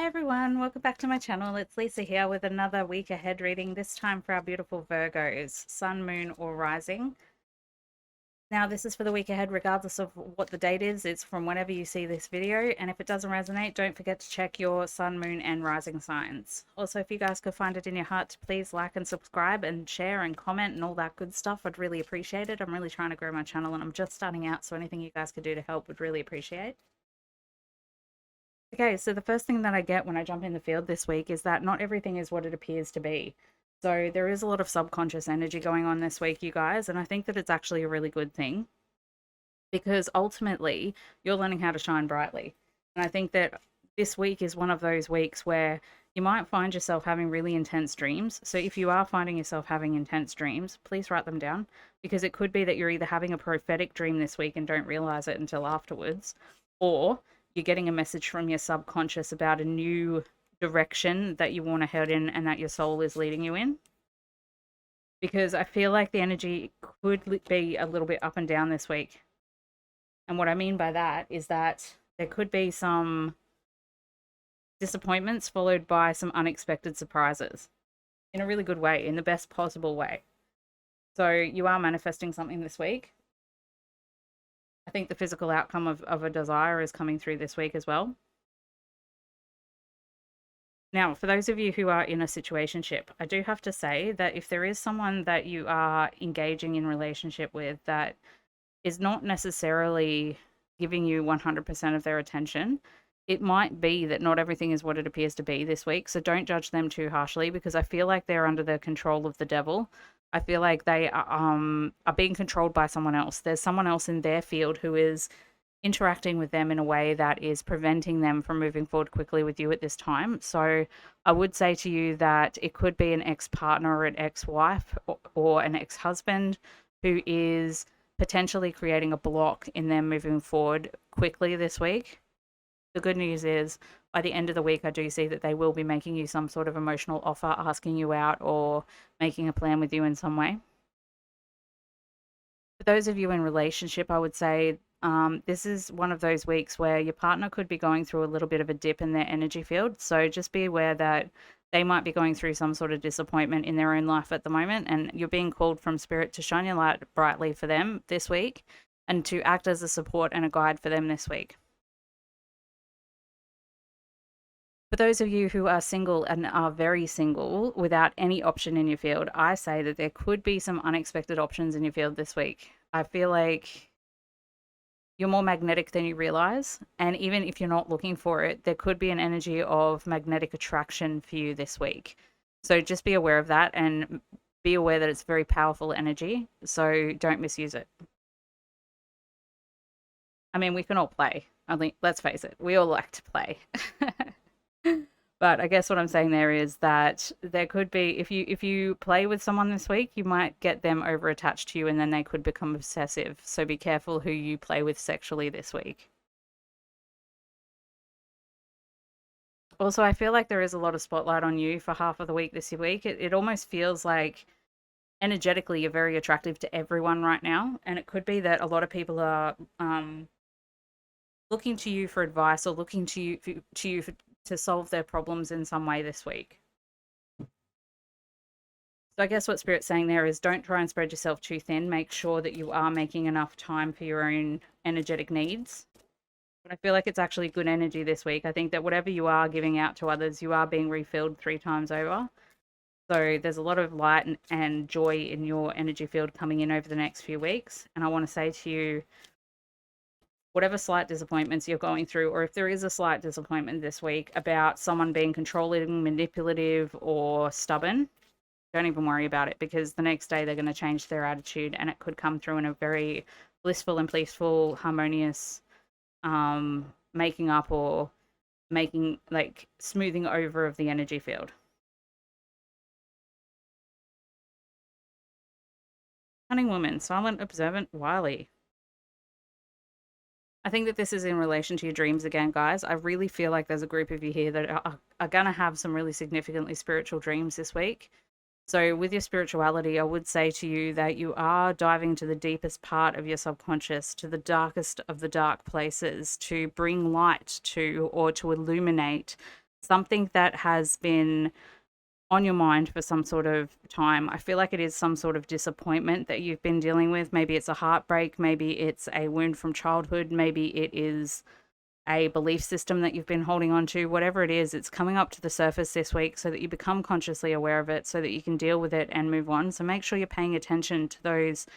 Hey everyone, welcome back to my channel. It's Lisa here with another week ahead reading, this time for our beautiful Virgos, Sun, Moon, or Rising. Now, this is for the week ahead, regardless of what the date is. It's from whenever you see this video. And if it doesn't resonate, don't forget to check your Sun, Moon, and Rising signs. Also, if you guys could find it in your heart to please like and subscribe and share and comment and all that good stuff, I'd really appreciate it. I'm really trying to grow my channel and I'm just starting out, so anything you guys could do to help would really appreciate. Okay, so the first thing that I get when I jump in the field this week is that not everything is what it appears to be. So there is a lot of subconscious energy going on this week, you guys, and I think that it's actually a really good thing because ultimately you're learning how to shine brightly. And I think that this week is one of those weeks where you might find yourself having really intense dreams. So if you are finding yourself having intense dreams, please write them down because it could be that you're either having a prophetic dream this week and don't realize it until afterwards, or you're getting a message from your subconscious about a new direction that you want to head in and that your soul is leading you in. Because I feel like the energy could be a little bit up and down this week. And what I mean by that is that there could be some disappointments followed by some unexpected surprises in a really good way, in the best possible way. So you are manifesting something this week. I think the physical outcome of a desire is coming through this week as well. Now, for those of you who are in a situationship, I do have to say that if there is someone that you are engaging in relationship with that is not necessarily giving you 100% of their attention, it might be that not everything is what it appears to be this week. So don't judge them too harshly because I feel like they're under the control of the devil. I feel like they are being controlled by someone else. There's someone else in their field who is interacting with them in a way that is preventing them from moving forward quickly with you at this time. So I would say to you that it could be an ex-partner or an ex-wife or an ex-husband who is potentially creating a block in them moving forward quickly this week. The good news is by the end of the week, I do see that they will be making you some sort of emotional offer, asking you out or making a plan with you in some way. For those of you in relationship, I would say this is one of those weeks where your partner could be going through a little bit of a dip in their energy field. So just be aware that they might be going through some sort of disappointment in their own life at the moment. And you're being called from spirit to shine your light brightly for them this week and to act as a support and a guide for them this week. For those of you who are single and are very single without any option in your field, I say that there could be some unexpected options in your field this week. I feel like you're more magnetic than you realize. And even if you're not looking for it, there could be an energy of magnetic attraction for you this week. So just be aware of that and be aware that it's very powerful energy. So don't misuse it. I mean, we can all play. I think, let's face it, we all like to play. But I guess what I'm saying there is that there could be, if you play with someone this week, you might get them over attached to you and then they could become obsessive. So be careful who you play with sexually this week. Also, I feel like there is a lot of spotlight on you for half of the week this week. It almost feels like energetically you're very attractive to everyone right now. And it could be that a lot of people are looking to you for advice or looking to you to solve their problems in some way this week. So I guess what Spirit's saying there is don't try and spread yourself too thin. Make sure that you are making enough time for your own energetic needs. But I feel like it's actually good energy this week. I think that whatever you are giving out to others, you are being refilled 3 times over. So there's a lot of light and joy in your energy field coming in over the next few weeks. And I want to say to you, whatever slight disappointments you're going through, or if there is a slight disappointment this week about someone being controlling, manipulative, or stubborn, don't even worry about it because the next day they're going to change their attitude and it could come through in a very blissful and peaceful, harmonious making up or making, like, smoothing over of the energy field. Cunning woman, silent, observant, wily. I think that this is in relation to your dreams again, guys. I really feel like there's a group of you here that are going to have some really significantly spiritual dreams this week. So with your spirituality, I would say to you that you are diving to the deepest part of your subconscious, to the darkest of the dark places, to bring light to or to illuminate something that has been on your mind for some sort of time. I feel like it is some sort of disappointment that you've been dealing with. Maybe it's a heartbreak, maybe it's a wound from childhood, maybe it is a belief system that you've been holding on to. Whatever it is, it's coming up to the surface this week so that you become consciously aware of it so that you can deal with it and move on. So make sure you're paying attention to those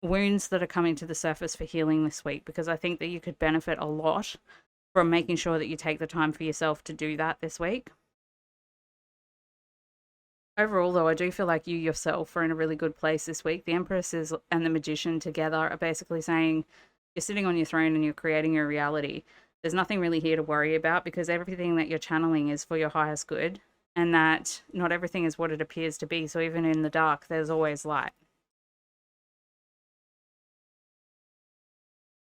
wounds that are coming to the surface for healing this week, because I think that you could benefit a lot from making sure that you take the time for yourself to do that this week. Overall, though, I do feel like you yourself are in a really good place this week. The Empress and the Magician together are basically saying you're sitting on your throne and you're creating your reality. There's nothing really here to worry about because everything that you're channeling is for your highest good, and that not everything is what it appears to be. So even in the dark, there's always light.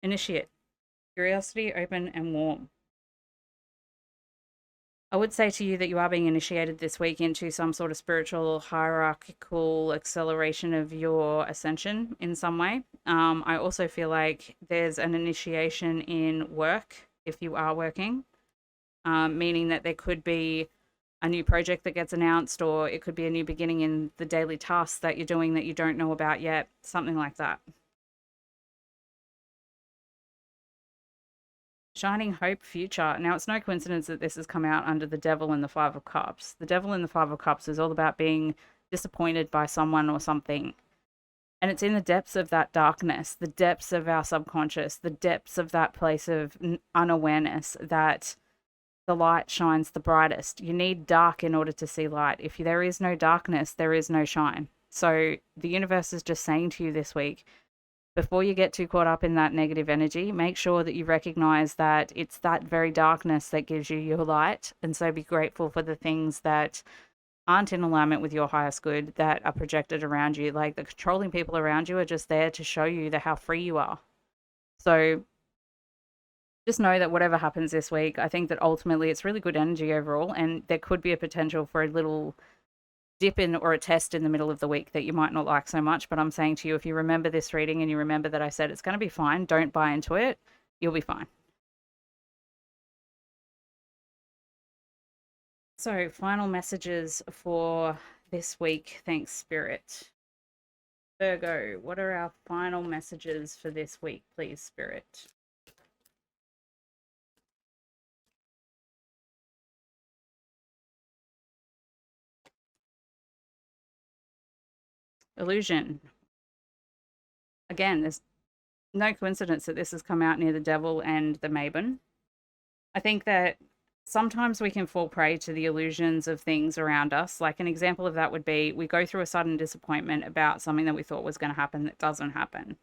Initiate. Curiosity, open, and warm. I would say to you that you are being initiated this week into some sort of spiritual hierarchical acceleration of your ascension in some way. I also feel like there's an initiation in work if you are working, meaning that there could be a new project that gets announced, or it could be a new beginning in the daily tasks that you're doing that you don't know about yet, something like that. Shining hope future. Now, it's no coincidence that this has come out under the Devil and the Five of Cups. The Devil in the Five of Cups is all about being disappointed by someone or something. And it's in the depths of that darkness, the depths of our subconscious, the depths of that place of unawareness that the light shines the brightest. You need dark in order to see light. If there is no darkness, there is no shine. So the universe is just saying to you this week, before you get too caught up in that negative energy, make sure that you recognize that it's that very darkness that gives you your light. And so be grateful for the things that aren't in alignment with your highest good that are projected around you. Like the controlling people around you are just there to show you how free you are. So just know that whatever happens this week, I think that ultimately it's really good energy overall. And there could be a potential for a little dip in or a test in the middle of the week that you might not like so much. But I'm saying to you, if you remember this reading and you remember that I said it's going to be fine, don't buy into it. You'll be fine. So, final messages for this week. Thanks, Spirit. Virgo, what are our final messages for this week, please, Spirit? Illusion. Again, there's no coincidence that this has come out near the Devil and the Maven. I think that sometimes we can fall prey to the illusions of things around us. Like an example of that would be we go through a sudden disappointment about something that we thought was going to happen that doesn't happen.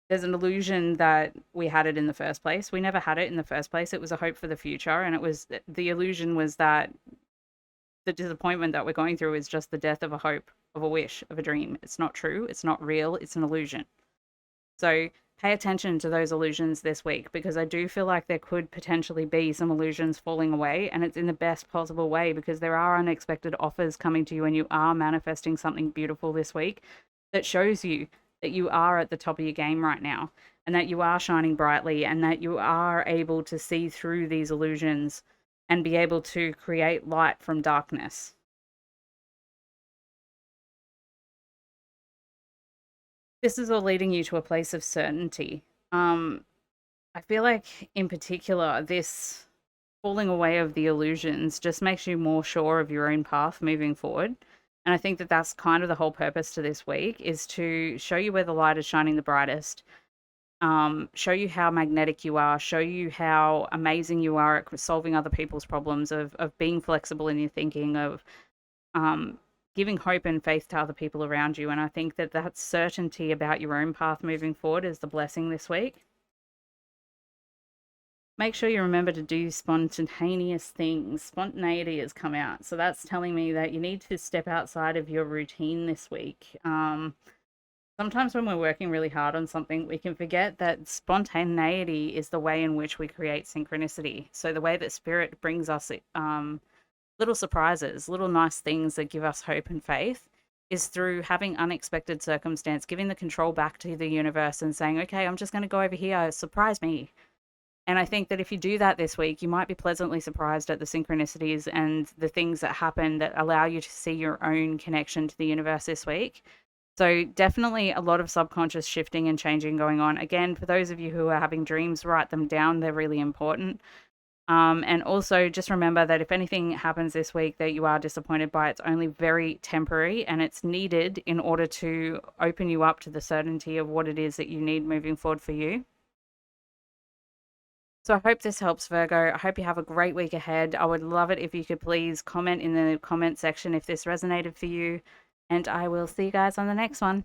There's an illusion that we had it in the first place. We never had it in the first place. It was a hope for the future. And it was the illusion was that the disappointment that we're going through is just the death of a hope, of a wish, of a dream. It's not true. It's not real. It's an illusion. So pay attention to those illusions this week, because I do feel like there could potentially be some illusions falling away, and it's in the best possible way because there are unexpected offers coming to you and you are manifesting something beautiful this week that shows you that you are at the top of your game right now and that you are shining brightly and that you are able to see through these illusions and be able to create light from darkness. This is all leading you to a place of certainty. I feel like, in particular, this falling away of the illusions just makes you more sure of your own path moving forward. And I think that that's kind of the whole purpose to this week, is to show you where the light is shining the brightest, show you how magnetic you are, show you how amazing you are at solving other people's problems, of being flexible in your thinking, of giving hope and faith to other people around you. And I think that that certainty about your own path moving forward is the blessing this week. Make sure you remember to do spontaneous things. Spontaneity has come out. So that's telling me that you need to step outside of your routine this week. Sometimes when we're working really hard on something, we can forget that spontaneity is the way in which we create synchronicity. So the way that spirit brings us little surprises, little nice things that give us hope and faith, is through having unexpected circumstance, giving the control back to the universe and saying, okay, I'm just going to go over here, surprise me. And I think that if you do that this week, you might be pleasantly surprised at the synchronicities and the things that happen that allow you to see your own connection to the universe this week. So definitely a lot of subconscious shifting and changing going on. Again, for those of you who are having dreams, write them down. They're really important. And also just remember that if anything happens this week that you are disappointed by, it's only very temporary and it's needed in order to open you up to the certainty of what it is that you need moving forward for you. So I hope this helps, Virgo. I hope you have a great week ahead. I would love it if you could please comment in the comment section if this resonated for you. And I will see you guys on the next one.